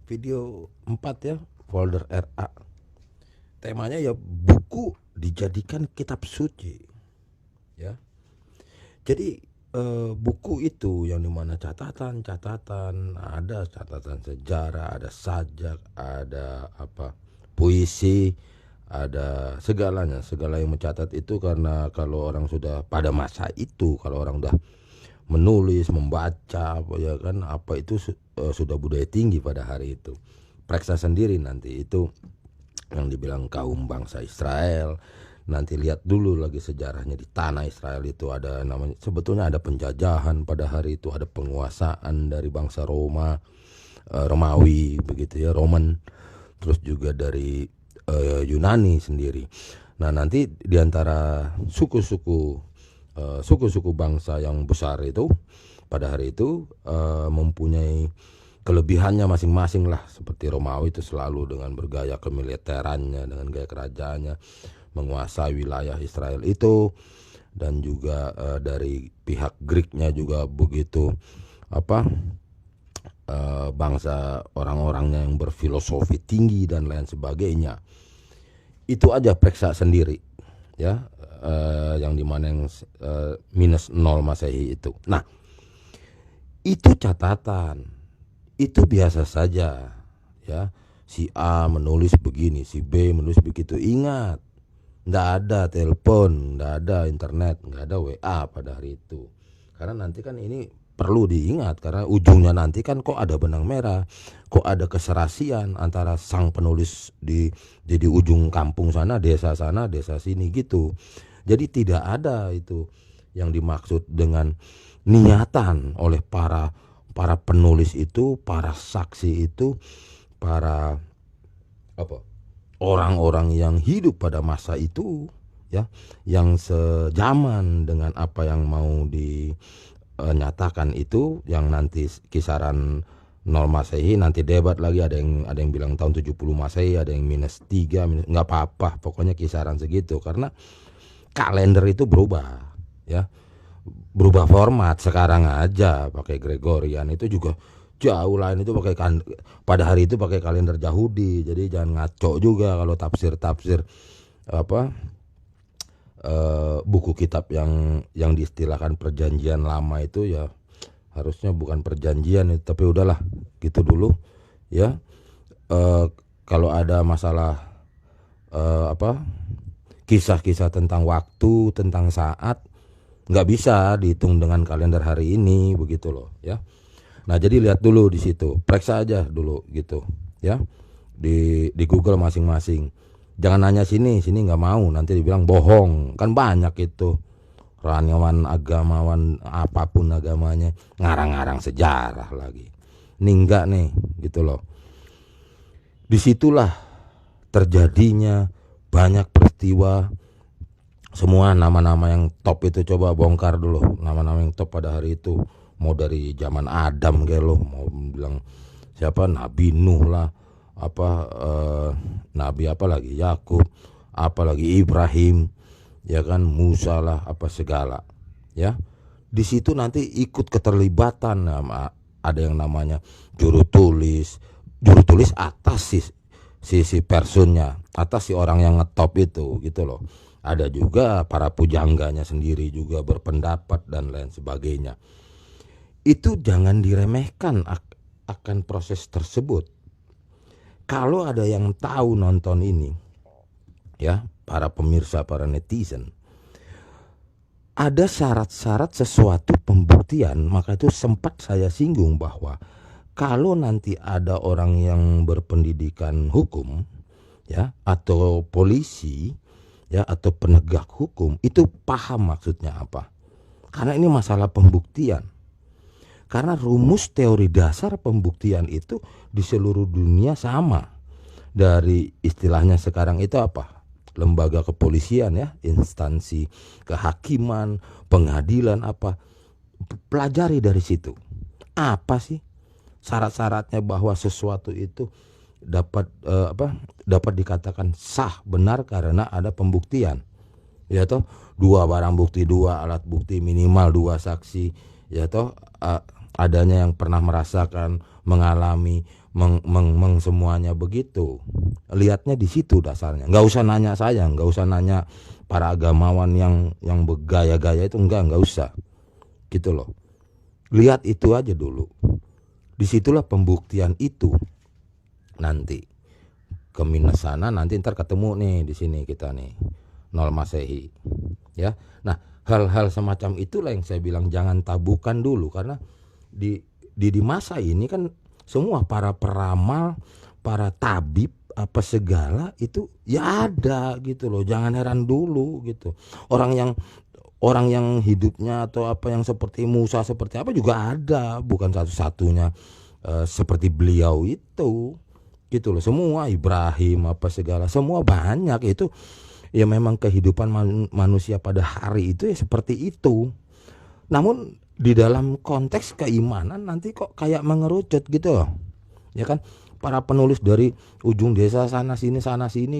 video 4 ya, folder RA. Temanya ya buku dijadikan kitab suci. Ya. Jadi buku itu yang dimana catatan-catatan, ada catatan sejarah, ada sajak, ada puisi, ada segalanya, segala yang mencatat itu. Karena kalau orang sudah pada masa itu, kalau orang udah menulis, membaca, ya kan, itu sudah budaya tinggi pada hari itu. Periksa sendiri nanti itu yang dibilang kaum bangsa Israel. Nanti lihat dulu lagi sejarahnya di tanah Israel itu ada namanya, sebetulnya ada penjajahan pada hari itu, ada penguasaan dari bangsa Romawi begitu ya, Roman, terus juga dari Yunani sendiri. Nah, nanti diantara suku-suku bangsa yang besar itu pada hari itu mempunyai kelebihannya masing-masing lah. Seperti Romawi itu selalu dengan bergaya kemiliterannya, dengan gaya kerajaannya menguasai wilayah Israel itu. Dan juga dari pihak Greeknya juga begitu, bangsa orang-orangnya yang berfilosofi tinggi dan lain sebagainya. Itu aja periksa sendiri ya, yang dimana yang minus 0 Masehi itu. Nah, itu catatan, itu biasa saja ya. Si A menulis begini, si B menulis begitu. Ingat, nggak ada telepon, nggak ada internet, nggak ada WA pada hari itu. Karena nanti kan ini perlu diingat, karena ujungnya nanti kan kok ada benang merah, kok ada keserasian antara sang penulis di ujung kampung sana, desa sini gitu. Jadi tidak ada itu yang dimaksud dengan niatan oleh para penulis itu, para saksi itu, para orang-orang yang hidup pada masa itu ya, yang sejaman dengan apa yang mau dinyatakan itu, yang nanti kisaran 0 Masehi. Nanti debat lagi, ada yang bilang tahun 70 Masehi, ada yang minus 3, nggak apa-apa, pokoknya kisaran segitu. Karena kalender itu berubah ya, berubah format. Sekarang aja pakai Gregorian, itu juga jauh lain, itu pakai pada hari itu pakai kalender Yahudi. Jadi jangan ngaco juga kalau tafsir buku kitab yang diistilahkan perjanjian lama itu ya, harusnya bukan perjanjian itu, tapi udahlah gitu dulu ya. Kalau ada masalah kisah-kisah tentang waktu, tentang saat, nggak bisa dihitung dengan kalender hari ini begitu loh ya. Nah, jadi lihat dulu di situ, periksa aja dulu gitu ya, di Google masing-masing. Jangan nanya sini nggak mau, nanti dibilang bohong. Kan banyak itu raniawan agamawan, apapun agamanya, ngarang-ngarang sejarah lagi. Ini enggak nih gitu loh. Disitulah terjadinya banyak peristiwa. Semua nama-nama yang top itu coba bongkar dulu, nama-nama yang top pada hari itu. Mau dari zaman Adam kayak lo, mau bilang siapa, Nabi Nuh lah, Nabi apa lagi, Yakub, apalagi Ibrahim, ya kan, Musa lah, apa segala ya. Di situ nanti ikut keterlibatan, ada yang namanya juru tulis atas si personnya, atas si orang yang ngetop itu gitu loh. Ada juga para pujangganya sendiri juga berpendapat dan lain sebagainya. Itu jangan diremehkan akan proses tersebut. Kalau ada yang tahu nonton ini ya, para pemirsa, para netizen, ada syarat-syarat sesuatu pembuktian. Maka itu sempat saya singgung bahwa kalau nanti ada orang yang berpendidikan hukum ya, atau polisi ya, atau penegak hukum, itu paham maksudnya apa. Karena ini masalah pembuktian. Karena rumus teori dasar pembuktian itu di seluruh dunia sama. Dari istilahnya sekarang itu apa? Lembaga kepolisian ya, instansi kehakiman, pengadilan apa. Pelajari dari situ. Apa sih syarat-syaratnya bahwa sesuatu itu dapat dikatakan sah, benar karena ada pembuktian. Ya toh, 2 barang bukti, 2 alat bukti, minimal 2 saksi, ya toh, adanya yang pernah merasakan, mengalami, semuanya begitu. Lihatnya di situ dasarnya. Nggak usah nanya saya, nggak usah nanya para agamawan yang bergaya-gaya itu, nggak usah. Gitu loh. Lihat itu aja dulu. Disitulah pembuktian itu. Nanti ke minus sana, nanti ntar ketemu nih di sini kita nih 0 Masehi. Ya. Nah, hal-hal semacam itulah yang saya bilang jangan tabukan dulu, karena di masa ini kan semua para peramal, para tabib apa segala itu ya ada gitu loh. Jangan heran dulu gitu. Orang yang hidupnya atau apa yang seperti Musa seperti apa juga ada, bukan satu-satunya seperti beliau itu. Gitu loh. Semua Ibrahim apa segala, semua banyak itu. Ya memang kehidupan manusia pada hari itu ya seperti itu. Namun di dalam konteks keimanan nanti kok kayak mengerucut gitu loh. Ya kan, para penulis dari ujung desa sana sini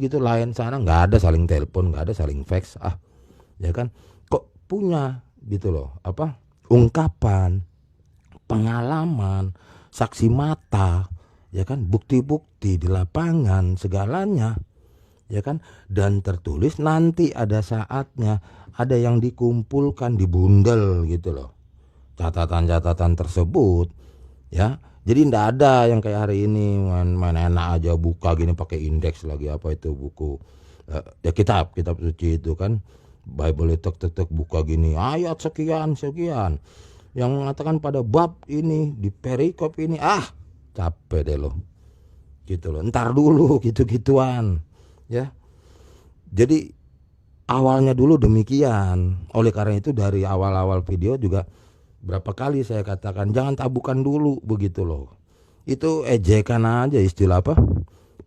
gitu, lain sana, nggak ada saling telepon, nggak ada saling fax, ya kan, kok punya gitu loh, apa, ungkapan, pengalaman, saksi mata, ya kan, bukti-bukti di lapangan segalanya, ya kan, dan tertulis. Nanti ada saatnya ada yang dikumpulkan, dibundel gitu loh, catatan-catatan tersebut, ya. Jadi ndak ada yang kayak hari ini main enak aja buka gini pakai indeks lagi, apa itu buku ya kitab suci itu kan, Bible itu tek buka gini ayat sekian yang mengatakan pada bab ini di perikop ini, capek deh lo gitu loh. Ntar dulu gitu-gituan ya. Jadi awalnya dulu demikian. Oleh karena itu dari awal-awal video juga berapa kali saya katakan jangan tabukan dulu begitu loh. Itu ejekan aja, istilah apa,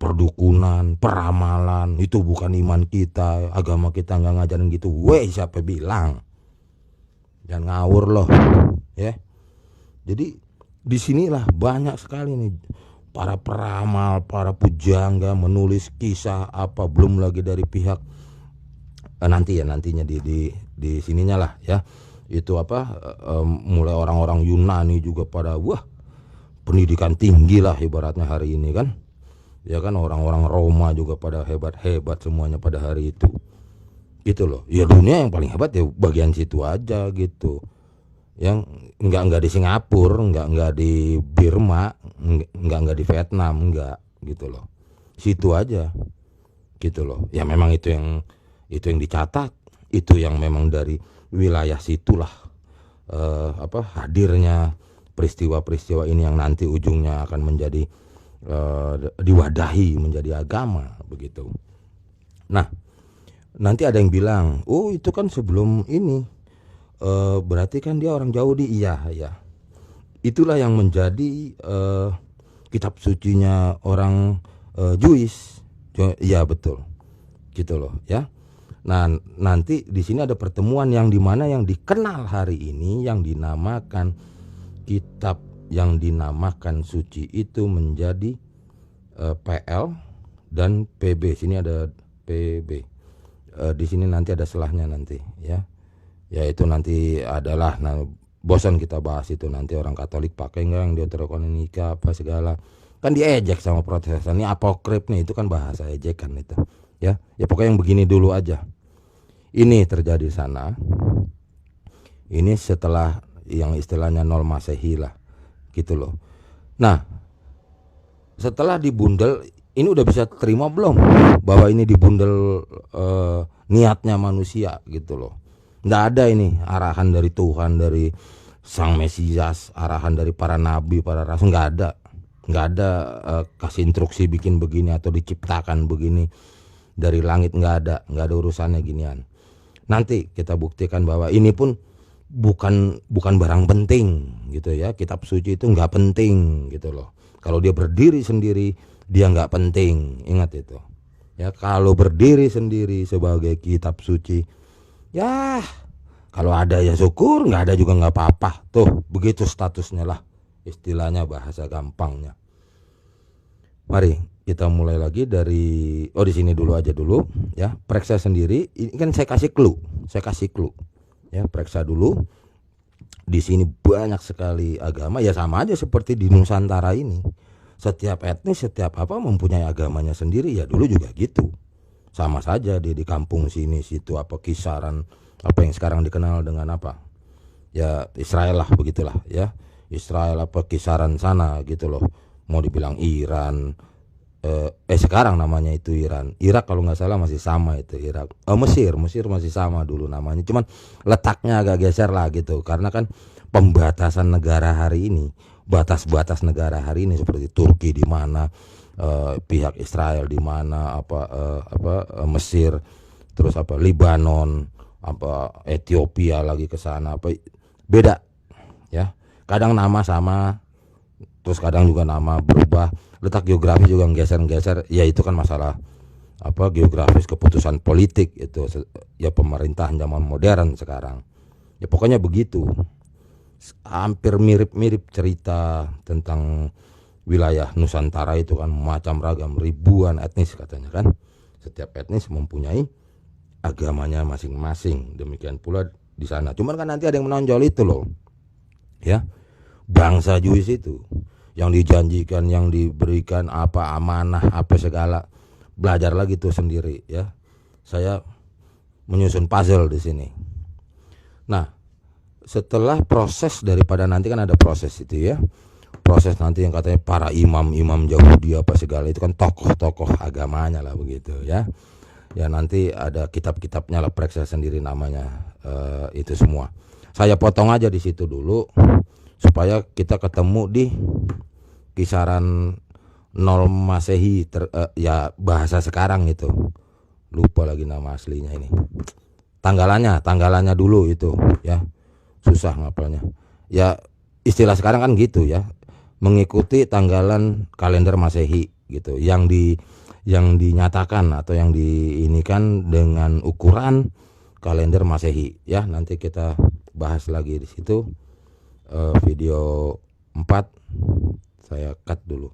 perdukunan, peramalan, itu bukan iman kita, agama kita nggak ngajarin gitu. Weh, siapa bilang? Jangan ngawur loh ya. Jadi disinilah banyak sekali nih para peramal, para pujangga menulis kisah apa, belum lagi dari pihak nantinya di sininya lah ya. Itu apa, mulai orang-orang Yunani juga pada pendidikan tinggi lah ibaratnya hari ini kan, ya kan, orang-orang Roma juga pada hebat semuanya pada hari itu gitu loh. Ya dunia yang paling hebat ya bagian situ aja gitu, yang enggak di Singapura, enggak di Burma, enggak di Vietnam, enggak gitu loh, situ aja gitu loh. Ya memang itu yang dicatat, itu yang memang dari wilayah situlah hadirnya peristiwa-peristiwa ini yang nanti ujungnya akan menjadi diwadahi menjadi agama begitu. Nah, nanti ada yang bilang, oh itu kan sebelum ini, berarti kan dia orang Yahudi. Iya, itulah yang menjadi kitab sucinya orang Jewish. Iya betul, gitu loh ya. Nah, nanti di sini ada pertemuan yang dimana yang dikenal hari ini yang dinamakan kitab yang dinamakan suci itu menjadi PL dan PB. Sini ada PB. Di sini nanti ada selahnya nanti ya. Yaitu nanti adalah, bosan kita bahas itu, nanti orang Katolik pakai enggak yang deuterokanonika apa segala. Kan diejek sama Protestan. Ini apokrif nih, itu kan bahasa ejekan itu. Ya pokoknya yang begini dulu aja. Ini terjadi sana. Ini setelah yang istilahnya 0 Masehi lah gitu loh. Nah, setelah dibundel, ini udah bisa terima belum bahwa ini dibundel niatnya manusia gitu loh. Nggak ada ini arahan dari Tuhan, dari Sang Mesias, arahan dari para nabi, para rasul, nggak ada kasih instruksi bikin begini atau diciptakan begini dari langit, nggak ada urusannya ginian. Nanti kita buktikan bahwa ini pun bukan barang penting gitu ya. Kitab suci itu nggak penting gitu loh. Kalau dia berdiri sendiri dia nggak penting, ingat itu ya. Kalau berdiri sendiri sebagai kitab suci, ya kalau ada ya syukur, nggak ada juga nggak apa-apa. Tuh begitu statusnya lah, istilahnya bahasa gampangnya. Mari kita mulai lagi dari di sini dulu aja ya. Periksa sendiri. Ini kan saya kasih clue ya, periksa dulu di sini banyak sekali agama, ya sama aja seperti di Nusantara ini. Setiap etnis, setiap apa mempunyai agamanya sendiri, ya dulu juga gitu. Sama saja di kampung sini situ apa kisaran apa yang sekarang dikenal dengan apa? Ya Israel lah, begitulah ya. Israel apa kisaran sana gitu loh. Mau dibilang Iran, sekarang namanya itu Iran. Irak kalau nggak salah masih sama itu Irak. Mesir masih sama dulu namanya. Cuman letaknya agak geser lah gitu. Karena kan pembatasan negara hari ini, batas-batas negara hari ini seperti Turki di mana, pihak Israel di mana, Mesir, terus apa Libanon, apa Ethiopia lagi ke sana, apa beda ya. Kadang nama sama, terus kadang juga nama berubah, letak geografis juga geser-geser, ya itu kan masalah apa geografis keputusan politik itu ya pemerintahan zaman modern sekarang. Ya pokoknya begitu. Hampir mirip-mirip cerita tentang wilayah Nusantara itu kan macam ragam ribuan etnis katanya kan. Setiap etnis mempunyai agamanya masing-masing. Demikian pula di sana. Cuman kan nanti ada yang menonjol itu loh. Ya. Bangsa Jewish itu yang dijanjikan, yang diberikan apa amanah apa segala, belajar lagi tuh sendiri ya. Saya menyusun puzzle di sini. Nah, setelah proses daripada nanti kan ada proses itu ya. Proses nanti yang katanya para imam Yahudi apa segala itu kan tokoh-tokoh agamanya lah begitu ya. Ya nanti ada kitab-kitabnya lah, periksa sendiri namanya, itu semua. Saya potong aja di situ dulu supaya kita ketemu di kisaran 0 Masehi ya bahasa sekarang itu. Lupa lagi nama aslinya ini. Tanggalannya dulu itu ya. Susah ngapalnya. Ya istilah sekarang kan gitu ya. Mengikuti tanggalan kalender Masehi gitu. Yang dinyatakan atau yang diinikan dengan ukuran kalender Masehi ya. Nanti kita bahas lagi di situ. Video 4 saya cut dulu.